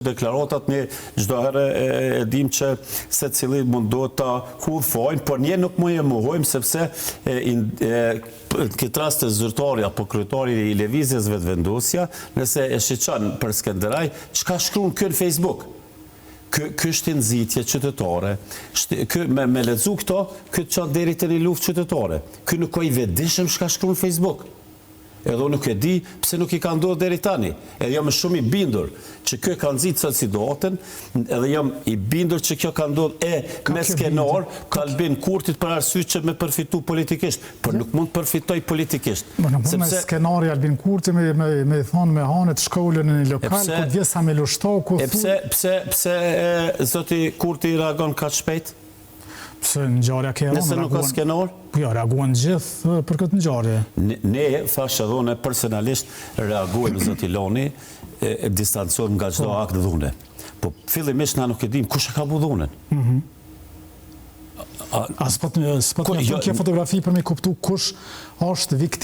Deklaratat ne çdo herë e dim që secili mundohet ta hudhfojnë, por ne nuk më mohojmë sepse këtë rast të zyrtari apo kryetari i lëvizjes vetëvendosja, nëse e shiqan për Skënderaj, çka shkruan kë në Facebook? Ky është nxitje qytetare. Me lexu këto, ky çon deri te një luftë qytetare. Ky nuk ka i vetëdijshëm çka shkruan në Facebook. Edhe unë nuk e di pse nuk i ka ndodhur deri tani. Edhe jam shumë i bindur që kjo ka nxitur situacion, edhe jam i bindur që kjo ka ndodhur me skenor, ka Albin Kurtit për arsye që me përfitu politikisht, por nuk mund përfitoj politikisht. Me skenari Albin Kurti me thonë me hanet shkollën në një lokal, ku djesa me lushtoku. Pse zoti Kurti reagon kaq shpejt? Pse ngjarja ke Nëse nuk ka skenor? Po ja, reaguan gjithë për këtë ngjarje. Ne, thashë edhe unë personalisht reagojmë zoti Loni, distancojmë nga çdo akt dhune. Po fillimisht na nuk e dim kush e ka bu dhunën. S'po të kjo fotografi për me kuptu kush është viktim.